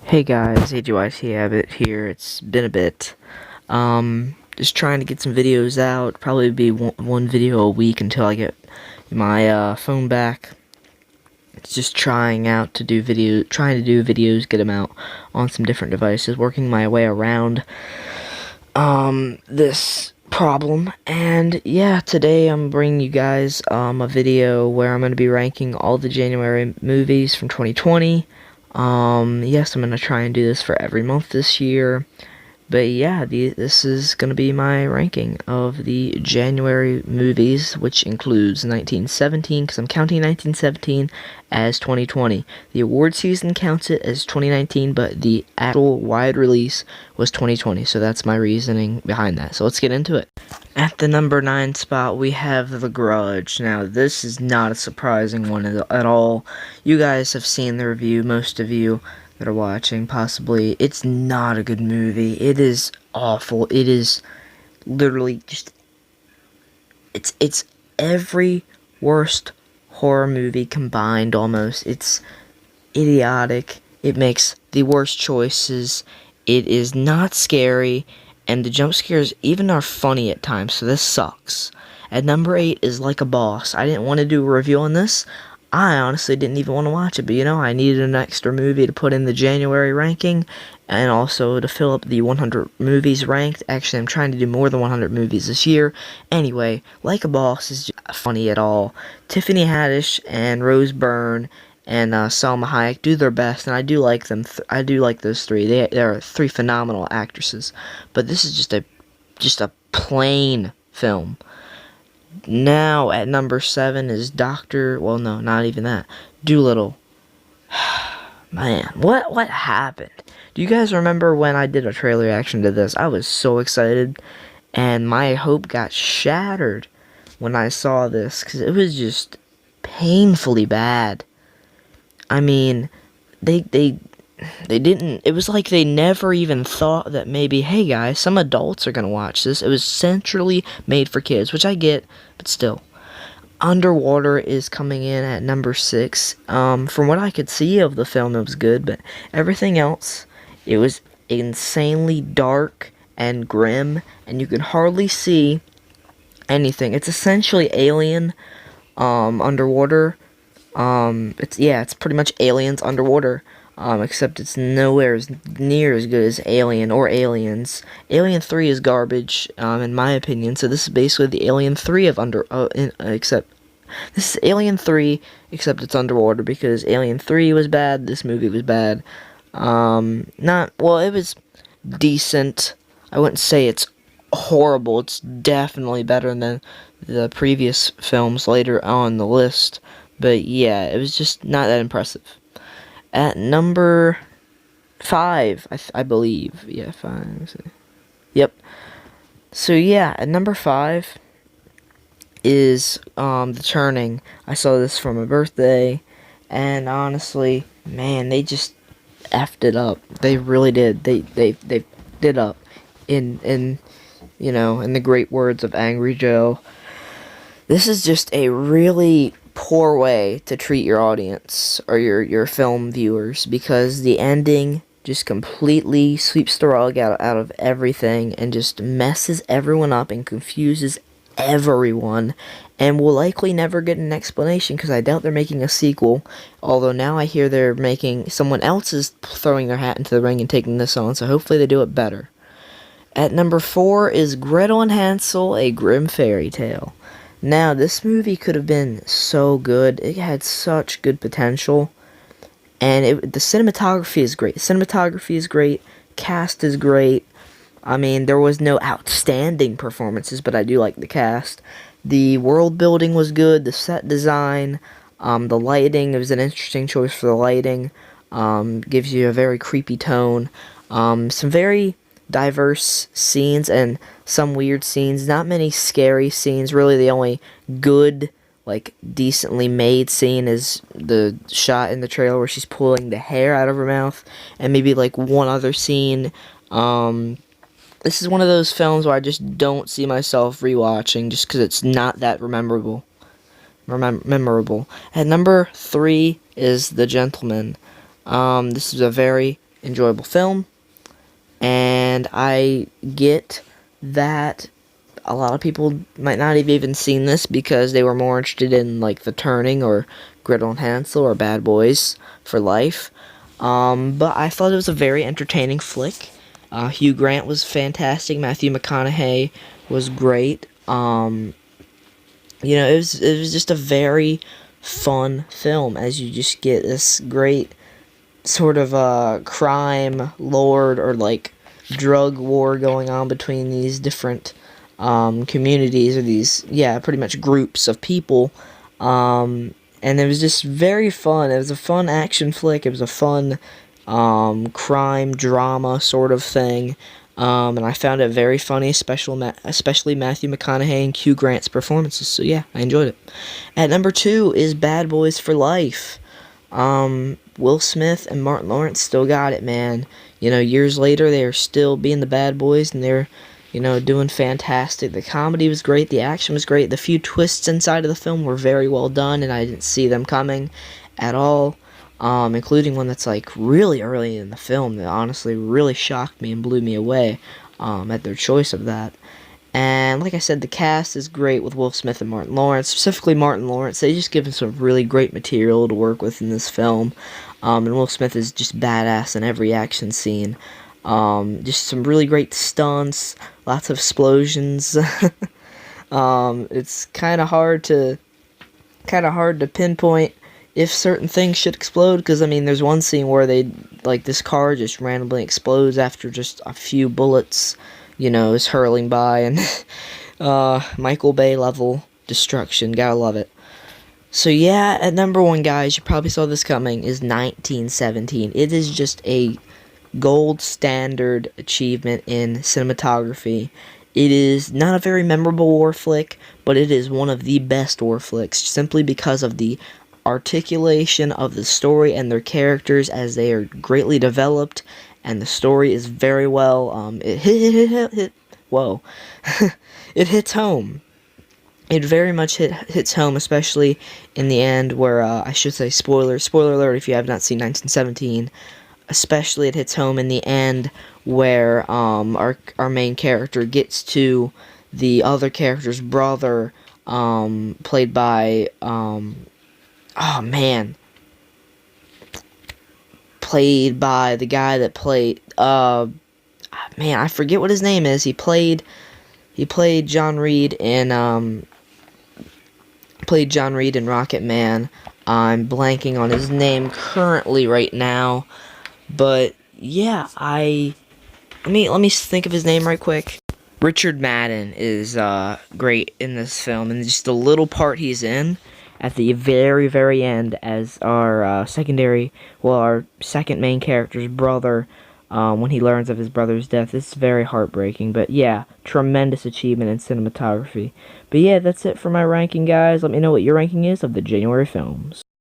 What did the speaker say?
Hey guys, AGYT Abbott here. It's been a bit. Just trying to get some videos out. Probably be one video a week until I get my phone back. It's just trying to do videos, get them out on some different devices, working my way around this problem. And yeah, today I'm bringing you guys a video where I'm going to be ranking all the January movies from 2020. Yes, I'm gonna try and do this for every month this year, but yeah, this is gonna be my ranking of the January movies, which includes 1917, because I'm counting 1917 as 2020. The award season counts it as 2019, but the actual wide release was 2020, so that's my reasoning behind that. So let's get into it. At the number 9 spot, we have The Grudge. Now, this is not a surprising one at all. You guys have seen the review, most of you that are watching, possibly. It's not a good movie. It is awful. It is literally just... It's every worst horror movie combined, almost. It's idiotic. It makes the worst choices. It is not scary. And the jump scares even are funny at times, so this sucks. At number 8 is Like a Boss. I didn't want to do a review on this. I honestly didn't even want to watch it, but you know, I needed an extra movie to put in the January ranking, and also to fill up the 100 movies ranked. Actually, I'm trying to do more than 100 movies this year. Anyway, Like a Boss is just funny at all. Tiffany Haddish and Rose Byrne and Salma Hayek do their best, and I do like them. I do like those three. They are three phenomenal actresses. But this is just a plain film. Now at number 7 is well, no, not even that. Dolittle. Man, what happened? Do you guys remember when I did a trailer reaction to this? I was so excited, and my hope got shattered when I saw this, because it was just painfully bad. I mean, they didn't, it was like they never even thought that maybe, hey guys, some adults are gonna watch this. It was centrally made for kids, which I get, but still. Underwater is coming in at number 6. From what I could see of the film, it was good, but everything else, it was insanely dark and grim, and you could hardly see anything. It's essentially Alien, underwater. It's pretty much Aliens underwater, except it's nowhere near as good as Alien or Aliens. Alien 3 is garbage, in my opinion, so this is basically the Alien 3 of except this is Alien 3, except it's underwater, because Alien 3 was bad, this movie was bad. It was decent. I wouldn't say it's horrible. It's definitely better than the previous films later on the list. But yeah, it was just not that impressive. At number 5, I believe. Yeah, 5. Yep. So yeah, at number 5 is The Turning. I saw this for my birthday, and honestly, man, they just effed it up. They really did. They did up. In you know, in the great words of Angry Joe, this is just a really poor way to treat your audience or your film viewers, because the ending just completely sweeps the rug out of everything and just messes everyone up and confuses everyone, and will likely never get an explanation, because I doubt they're making a sequel, although now I hear someone else is throwing their hat into the ring and taking this on, so hopefully they do it better. At number 4 is Gretel and Hansel, A Grim Fairy Tale. Now, this movie could have been so good. It had such good potential. And the cinematography is great. The cinematography is great. Cast is great. I mean, there was no outstanding performances, but I do like the cast. The world building was good. The set design. The lighting. It was an interesting choice for the lighting. Gives you a very creepy tone. Some very diverse scenes and some weird scenes. Not many scary scenes. Really, the only good, like, decently made scene is the shot in the trailer where she's pulling the hair out of her mouth, and maybe like one other scene. This is one of those films where I just don't see myself rewatching, just because it's not that memorable. At number 3 is The Gentleman. This is a very enjoyable film. And I get that a lot of people might not have even seen this because they were more interested in like The Turning or Gretel and Hansel or Bad Boys for Life. But I thought it was a very entertaining flick. Hugh Grant was fantastic. Matthew McConaughey was great. It was just a very fun film, as you just get this great sort of crime lord or like drug war going on between these different communities, or these, yeah, pretty much groups of people. And it was just very fun. It was a fun action flick. It was a fun crime drama sort of thing. And I found it very funny, especially Matthew McConaughey and Hugh Grant's performances. So yeah, I enjoyed it. At number 2 is Bad Boys for Life. Will Smith and Martin Lawrence still got it, man. Years later, they are still being the bad boys, and they're, doing fantastic. The comedy was great, the action was great, the few twists inside of the film were very well done, and I didn't see them coming at all. Including one that's like really early in the film that honestly really shocked me and blew me away, at their choice of that. And like I said, the cast is great with Will Smith and Martin Lawrence, specifically Martin Lawrence. They just give him some really great material to work with in this film. And Will Smith is just badass in every action scene. Just some really great stunts, lots of explosions. It's kind of hard to pinpoint if certain things should explode, because, I mean, there's one scene where this car just randomly explodes after just a few bullets, is hurling by, and, Michael Bay level destruction, gotta love it. So yeah, at number 1, guys, you probably saw this coming, is 1917. It is just a gold standard achievement in cinematography. It is not a very memorable war flick, but it is one of the best war flicks, simply because of the articulation of the story and their characters, as they are greatly developed, and the story is very well, whoa, it hits home. It very much hits home, especially in the end, where, I should say spoiler alert if you have not seen 1917, especially it hits home in the end, where, our main character gets to the other character's brother, played by, oh man, played by the guy that played, man, I forget what his name is. He played John Reed in, Rocket Man. I'm blanking on his name currently right now, but yeah, let me think of his name right quick. Richard Madden is great in this film, and just the little part he's in at the very, very end as our second main character's brother, when he learns of his brother's death. It's very heartbreaking, but yeah, tremendous achievement in cinematography. But yeah, that's it for my ranking, guys. Let me know what your ranking is of the January films.